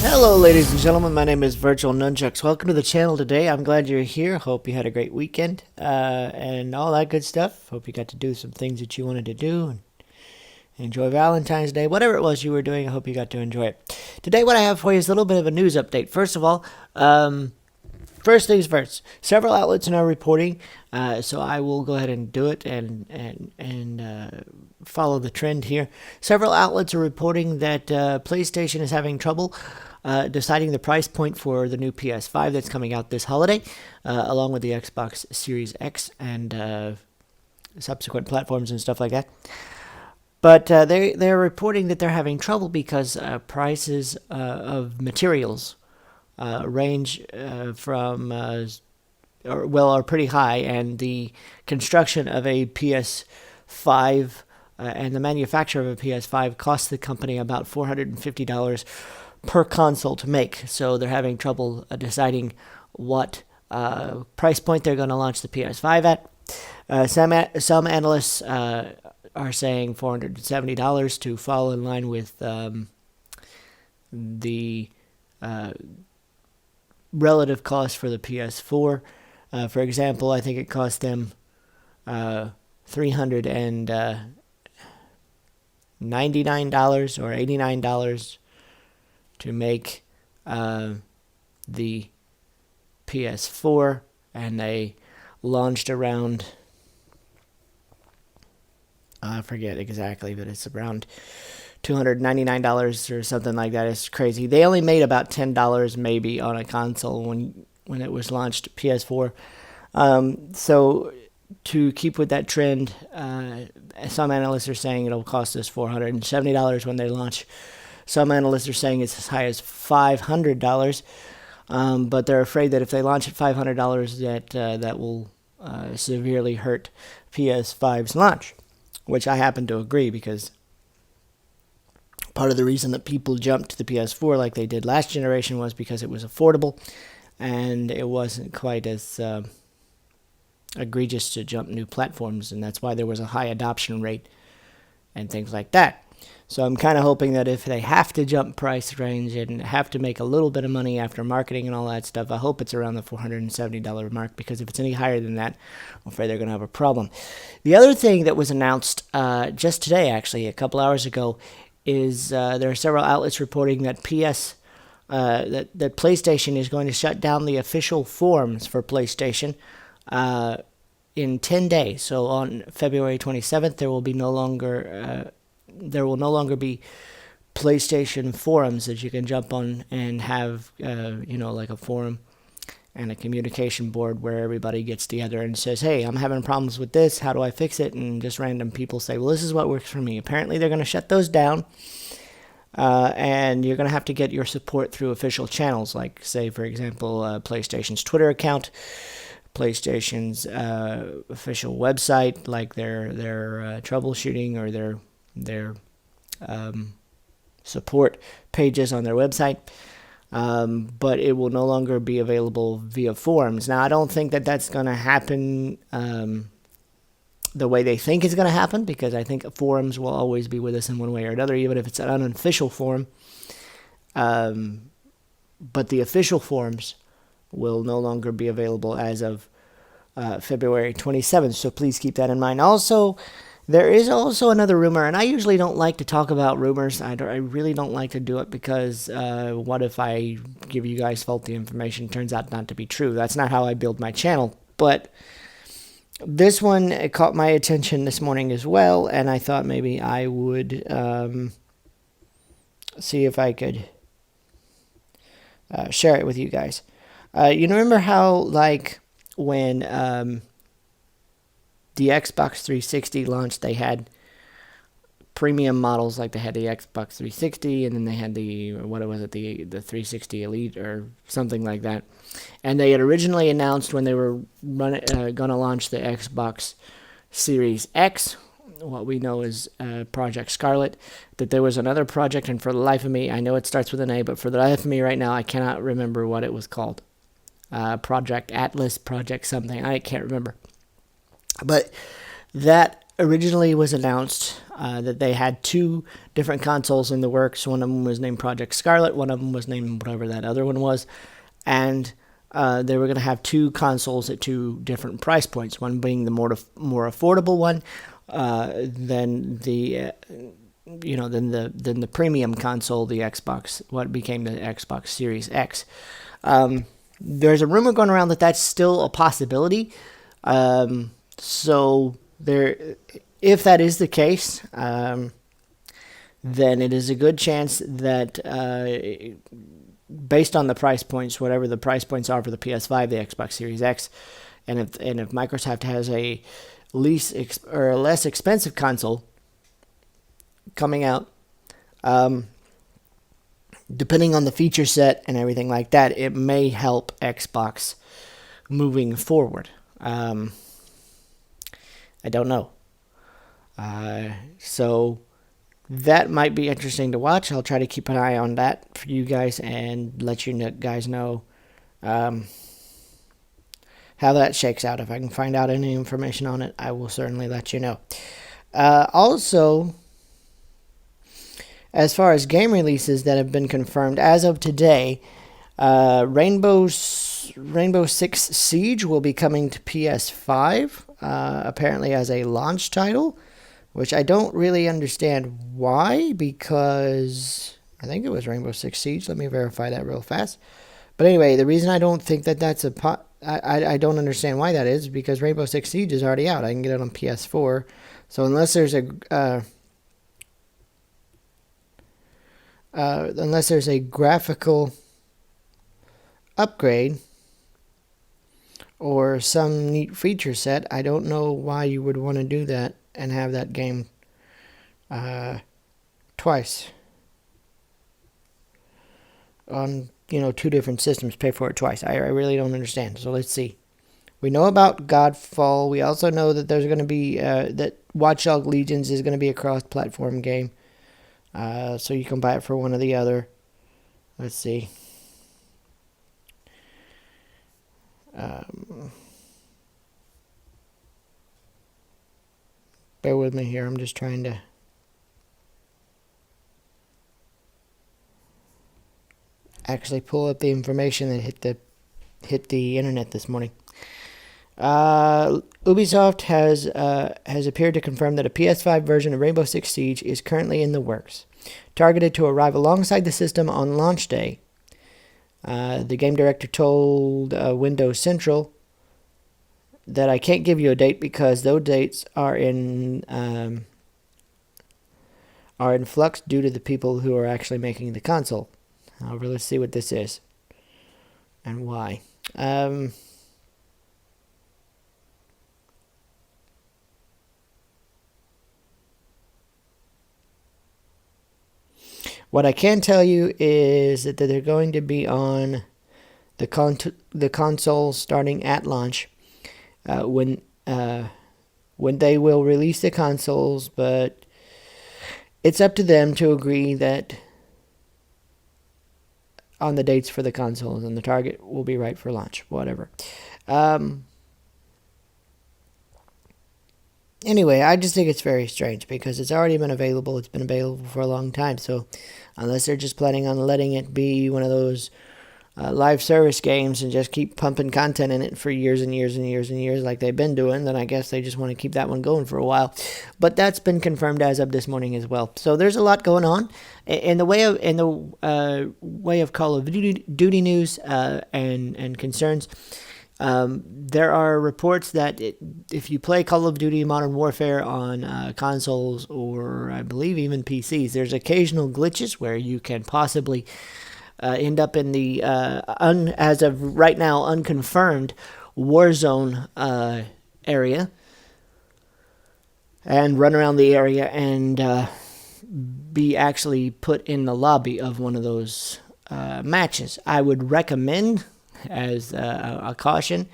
Hello ladies and gentlemen, my name is VirtualNunchucks. Welcome to the channel today. I'm glad you're here. Hope you had a great weekend and all that good stuff. Hope you got to do some things that you wanted to do and enjoy Valentine's Day. Whatever it was you were doing, I hope you got to enjoy it. Today what I have for you is a little bit of a news update. First of all, first things first. Several outlets are now reporting, so I will go ahead and do it and follow the trend here. Several outlets are reporting that PlayStation is having trouble deciding the price point for the new PS5 that's coming out this holiday, along with the Xbox Series X and subsequent platforms and stuff like that. But they're reporting that they're having trouble because prices of materials range from are pretty high, and the construction of a PS5 and the manufacture of a PS5 costs the company about $450 per console to make. So they're having trouble deciding what price point they're going to launch the PS5 at. Some analysts are saying $470 to fall in line with the relative cost for the PS4. For example, I think it cost them $399 or $89 to make the PS4, and they launched around, I forget exactly, but it's around $299 or something like that. It's crazy. They only made about $10 maybe on a console when it was launched, PS4. So to keep with that trend, some analysts are saying it'll cost us $470 when they launch. Some analysts are saying it's as high as $500, but they're afraid that if they launch at $500, that will severely hurt PS5's launch, which I happen to agree, because part of the reason that people jumped to the PS4 like they did last generation was because it was affordable, and it wasn't quite as egregious to jump new platforms, and that's why there was a high adoption rate and things like that. So I'm kind of hoping that if they have to jump price range and have to make a little bit of money after marketing and all that stuff, I hope it's around the $470 mark, because if it's any higher than that, I'm afraid they're going to have a problem. The other thing that was announced just today, actually, a couple hours ago, is there are several outlets reporting that that PlayStation is going to shut down the official forums for PlayStation in 10 days. So on February 27th, there will no longer be PlayStation forums that you can jump on and have, like a forum and a communication board where everybody gets together and says, hey, I'm having problems with this. How do I fix it? And just random people say, well, this is what works for me. Apparently, they're going to shut those down. And you're going to have to get your support through official channels, like, say, for example, PlayStation's Twitter account, PlayStation's official website, like their troubleshooting or their support pages on their website, but it will no longer be available via forums. Now, I don't think that that's going to happen the way they think it's going to happen, because I think forums will always be with us in one way or another, even if it's an unofficial forum. But the official forums will no longer be available as of February 27th, so please keep that in mind. Also, there is also another rumor, and I usually don't like to talk about rumors. I really don't like to do it, because what if I give you guys faulty information, turns out not to be true? That's not how I build my channel. But this one caught my attention this morning as well, and I thought maybe I would see if I could share it with you guys. You remember how, like, when the Xbox 360 launched, they had premium models, like they had the Xbox 360, and then they had the 360 Elite or something like that. And they had originally announced, when they were going to launch the Xbox Series X, what we know as Project Scarlet, that there was another project, and for the life of me, I know it starts with an A, but for the life of me right now, I cannot remember what it was called. Project Atlas, Project something, I can't remember. But that originally was announced that they had two different consoles in the works. One of them was named Project Scarlet. One of them was named whatever that other one was. And they were going to have two consoles at two different price points. One being the more affordable one, than the than the premium console, the Xbox, what became the Xbox Series X. There's a rumor going around that that's still a possibility. So there, if that is the case, then it is a good chance that based on the price points, whatever the price points are for the PS5, the Xbox Series X, and if Microsoft has a less expensive console coming out, depending on the feature set and everything like that, it may help Xbox moving forward. I don't know. So that might be interesting to watch. I'll try to keep an eye on that for you guys and let you guys know how that shakes out. If I can find out any information on it, I will certainly let you know. Also, as far as game releases that have been confirmed as of today, Rainbow Six Siege will be coming to PS5, apparently as a launch title, which I don't really understand why, because I think it was Rainbow Six Siege. Let me verify that real fast. But anyway, the reason I don't think that that's I don't understand why that is, because Rainbow Six Siege is already out. I can get it on PS4. So unless there's a graphical upgrade or some neat feature set, I don't know why you would want to do that and have that game twice on two different systems, pay for it twice. I really don't understand. So let's see. We know about Godfall. We also know that there's going to be that Watch Dogs Legions is going to be a cross-platform game, so you can buy it for one or the other. Let's see. Bear with me here. I'm just trying to actually pull up the information that hit the internet this morning. Ubisoft has appeared to confirm that a PS5 version of Rainbow Six Siege is currently in the works, targeted to arrive alongside the system on launch day. The game director told Windows Central that I can't give you a date because those dates are in flux due to the people who are actually making the console. However, let's see what this is and why. What I can tell you is that they're going to be on the console starting at launch, when they will release the consoles, but it's up to them to agree that on the dates for the consoles, and the target will be right for launch, whatever. Anyway, I just think it's very strange because it's already been available. It's been available for a long time. So unless they're just planning on letting it be one of those live service games and just keep pumping content in it for years and years and years and years like they've been doing, then I guess they just want to keep that one going for a while. But that's been confirmed as of this morning as well. So there's a lot going on in the way of Call of Duty news and concerns. There are reports that if you play Call of Duty Modern Warfare on consoles or I believe even PCs, there's occasional glitches where you can possibly end up in the, as of right now, unconfirmed Warzone area and run around the area and be actually put in the lobby of one of those matches. I would recommend, as a caution,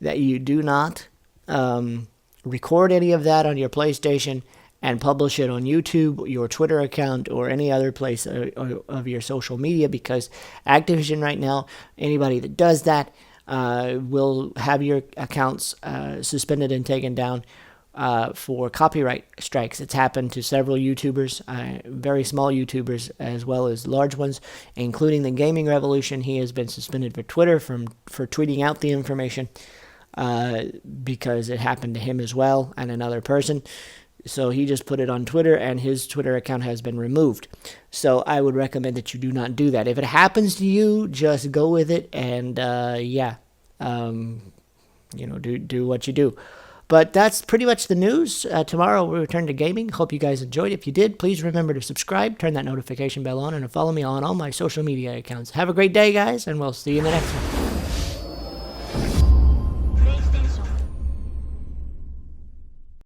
that you do not record any of that on your PlayStation and publish it on YouTube, your Twitter account, or any other place of your social media, because Activision right now, anybody that does that will have your accounts suspended and taken down for copyright strikes. It's happened to several YouTubers, very small YouTubers as well as large ones, including the Gaming Revolution. He has been suspended for Twitter for tweeting out the information because it happened to him as well and another person. So he just put it on Twitter, and his Twitter account has been removed. So I would recommend that you do not do that. If it happens to you, just go with it, and do what you do. But that's pretty much the news. Tomorrow we'll return to gaming. Hope you guys enjoyed. If you did, please remember to subscribe, turn that notification bell on, and follow me on all my social media accounts. Have a great day, guys, and we'll see you in the next one.